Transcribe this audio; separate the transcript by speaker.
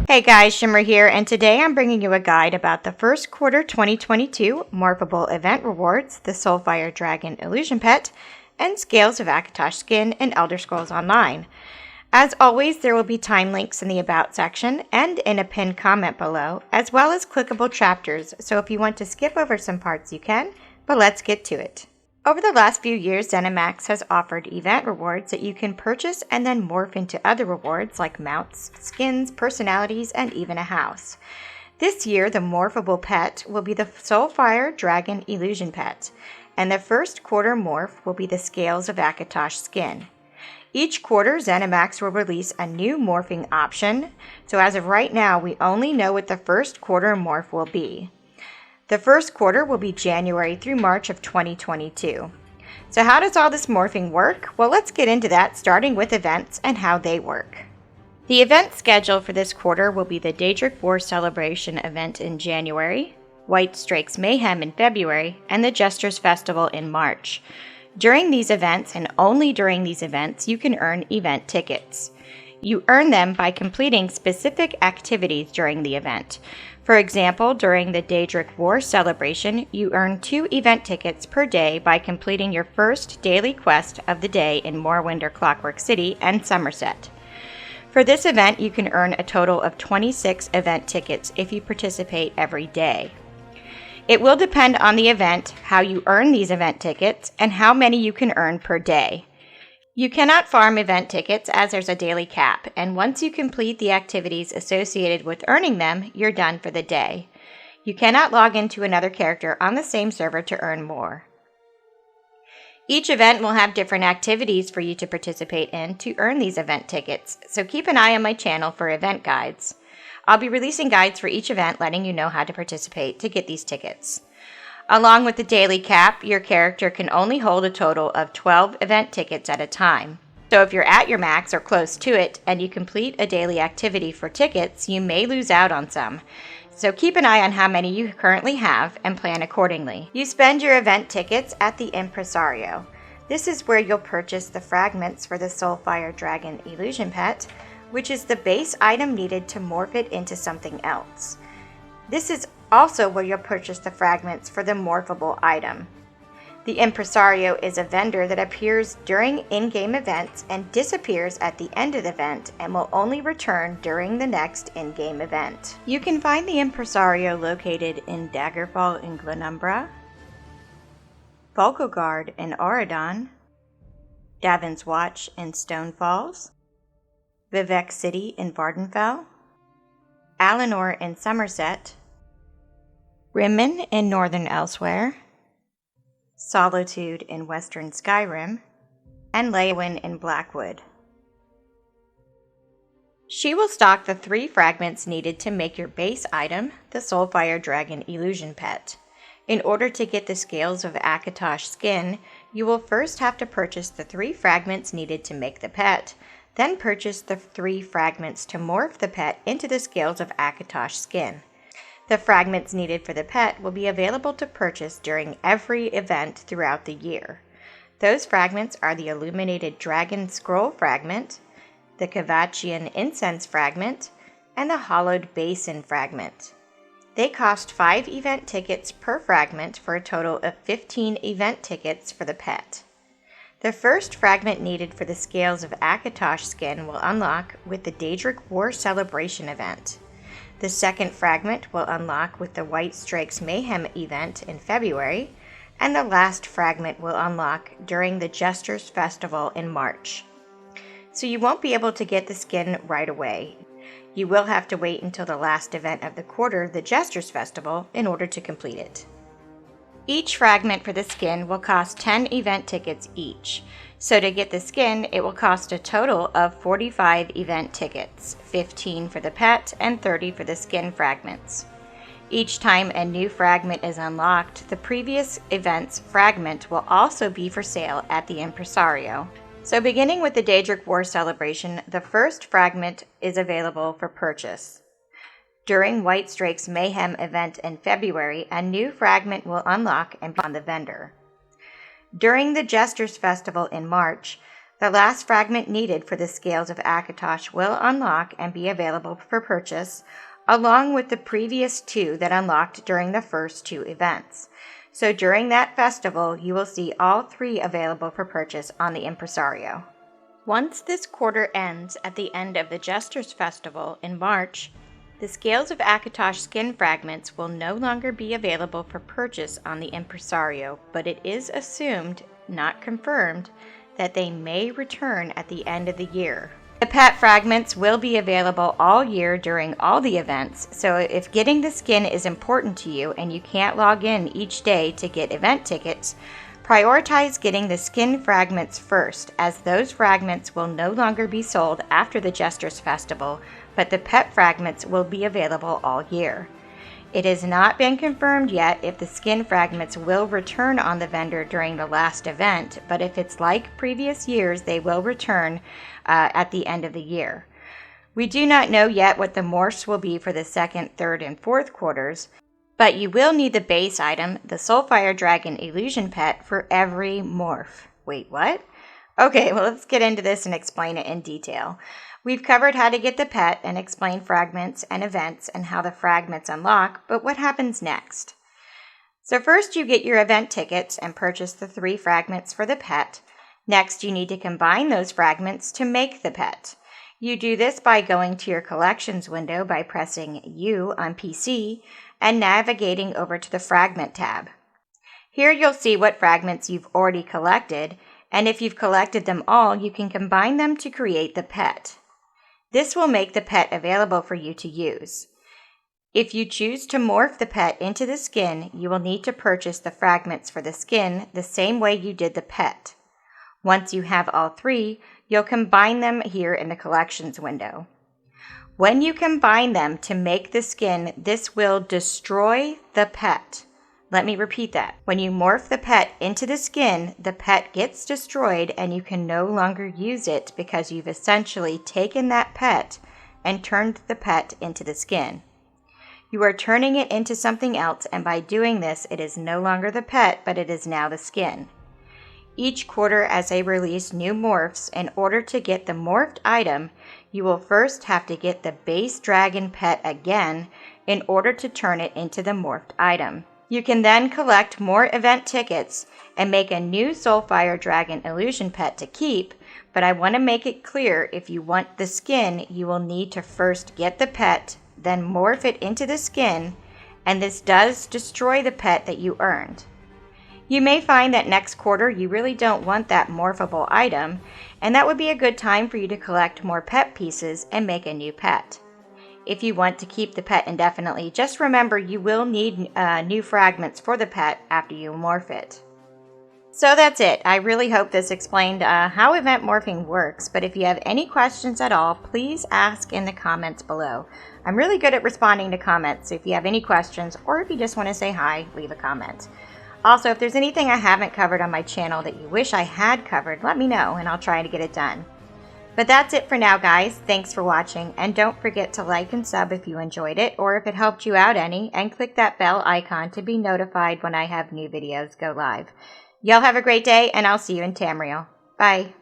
Speaker 1: Hey guys, Shimmer here, and today I'm bringing you a guide about the first quarter 2022 Morphable Event Rewards, the Soulfire Dragon Illusion Pet, and Scales of Akatosh Skin and Elder Scrolls Online. As always, there will be time links in the About section and in a pinned comment below, as well as clickable chapters, so if you want to skip over some parts you can, but let's get to it. Over the last few years, ZeniMax has offered event rewards that you can purchase and then morph into other rewards like mounts, skins, personalities, and even a house. This year, the morphable pet will be the Soulfire Dragon Illusion Pet, and the first quarter morph will be the Scales of Akatosh Skin. Each quarter, ZeniMax will release a new morphing option, so as of right now, we only know what the first quarter morph will be. The first quarter will be January through March of 2022. So how does all this morphing work? Well, let's get into that, starting with events and how they work. The event schedule for this quarter will be the Daedric War Celebration event in January, White Strake's Mayhem in February, and the Jester's Festival in March. During these events, and only during these events, you can earn event tickets. You earn them by completing specific activities during the event. For example, during the Daedric War Celebration, you earn 2 event tickets per day by completing your first daily quest of the day in Morrowind or Clockwork City and Somerset. For this event, you can earn a total of 26 event tickets if you participate every day. It will depend on the event, how you earn these event tickets, and how many you can earn per day. You cannot farm event tickets as there's a daily cap, and once you complete the activities associated with earning them, you're done for the day. You cannot log into another character on the same server to earn more. Each event will have different activities for you to participate in to earn these event tickets, so keep an eye on my channel for event guides. I'll be releasing guides for each event letting you know how to participate to get these tickets. Along with the daily cap, your character can only hold a total of 12 event tickets at a time. So if you're at your max or close to it and you complete a daily activity for tickets, you may lose out on some. So keep an eye on how many you currently have and plan accordingly. You spend your event tickets at the Impresario. This is where you'll purchase the fragments for the Soulfire Dragon Illusion Pet, which is the base item needed to morph it into something else. This is also where you'll purchase the fragments for the morphable item. The Impresario is a vendor that appears during in-game events and disappears at the end of the event and will only return during the next in-game event. You can find the Impresario located in Daggerfall in Glenumbra, Volkogard in Auradon, Davin's Watch in Stone Falls, Vivec City in Vardenfell, Alinor in Somerset, Rimmen in Northern Elsewhere, Solitude in Western Skyrim, and Leywin in Blackwood. She will stock the 3 fragments needed to make your base item, the Soulfire Dragon Illusion Pet. In order to get the Scales of Akatosh Skin, you will first have to purchase the 3 fragments needed to make the pet, then purchase the 3 fragments to morph the pet into the Scales of Akatosh Skin. The fragments needed for the pet will be available to purchase during every event throughout the year. Those fragments are the Illuminated Dragon Scroll Fragment, the Kavachian Incense Fragment, and the Hollowed Basin Fragment. They cost 5 event tickets per fragment for a total of 15 event tickets for the pet. The first fragment needed for the Scales of Akatosh Skin will unlock with the Daedric War Celebration event. The second fragment will unlock with the White Strake's Mayhem event in February, and the last fragment will unlock during the Jester's Festival in March. So you won't be able to get the skin right away. You will have to wait until the last event of the quarter, the Jester's Festival, in order to complete it. Each fragment for the skin will cost 10 event tickets each. So to get the skin, it will cost a total of 45 event tickets, 15 for the pet and 30 for the skin fragments. Each time a new fragment is unlocked, the previous event's fragment will also be for sale at the Impresario. So beginning with the Daedric War Celebration, the first fragment is available for purchase. During White Strake's Mayhem event in February, a new fragment will unlock and be on the vendor. During the Jester's Festival in March, The last fragment needed for the Scales of Akatosh will unlock and be available for purchase, along with the previous 2 that unlocked during the first 2 events. So during that festival, you will see all 3 available for purchase on the Impresario. Once this quarter ends at the end of the Jester's Festival in March, the Scales of Akatosh Skin Fragments will no longer be available for purchase on the Impresario, but it is assumed, not confirmed, that they may return at the end of the year. The pet fragments will be available all year during all the events, so if getting the skin is important to you and you can't log in each day to get event tickets, prioritize getting the skin fragments first, as those fragments will no longer be sold after the Jester's Festival, but the pet fragments will be available all year. It has not been confirmed yet if the skin fragments will return on the vendor during the last event, but if it's like previous years, they will return at the end of the year. We do not know yet what the morphs will be for the second, third, and fourth quarters, but you will need the base item, the Soulfire Dragon Illusion Pet, for every morph. Wait, what? Okay, well, let's get into this and explain it in detail. We've covered how to get the pet and explain fragments and events and how the fragments unlock, but what happens next? So first you get your event tickets and purchase the 3 fragments for the pet. Next, you need to combine those fragments to make the pet. You do this by going to your collections window by pressing U on PC and navigating over to the fragment tab. Here you'll see what fragments you've already collected, and if you've collected them all, you can combine them to create the pet. This will make the pet available for you to use. If you choose to morph the pet into the skin, you will need to purchase the fragments for the skin the same way you did the pet. Once you have all 3, you'll combine them here in the collections window. When you combine them to make the skin, this will destroy the pet. Let me repeat that. When you morph the pet into the skin, the pet gets destroyed and you can no longer use it because you've essentially taken that pet and turned the pet into the skin. You are turning it into something else, and by doing this, it is no longer the pet, but it is now the skin. Each quarter as they release new morphs, in order to get the morphed item, you will first have to get the base dragon pet again in order to turn it into the morphed item. You can then collect more event tickets and make a new Soulfire Dragon Illusion Pet to keep, but I want to make it clear if you want the skin, you will need to first get the pet, then morph it into the skin, and this does destroy the pet that you earned. You may find that next quarter you really don't want that morphable item, and that would be a good time for you to collect more pet pieces and make a new pet. If you want to keep the pet indefinitely, just remember you will need new fragments for the pet after you morph it. So that's it. I really hope this explained how event morphing works, but if you have any questions at all, please ask in the comments below. I'm really good at responding to comments, so if you have any questions or if you just want to say hi, leave a comment. Also, if there's anything I haven't covered on my channel that you wish I had covered, let me know and I'll try to get it done. But that's it for now, guys. Thanks for watching, and don't forget to like and sub if you enjoyed it or if it helped you out any, and click that bell icon to be notified when I have new videos go live. Y'all have a great day, and I'll see you in Tamriel. Bye.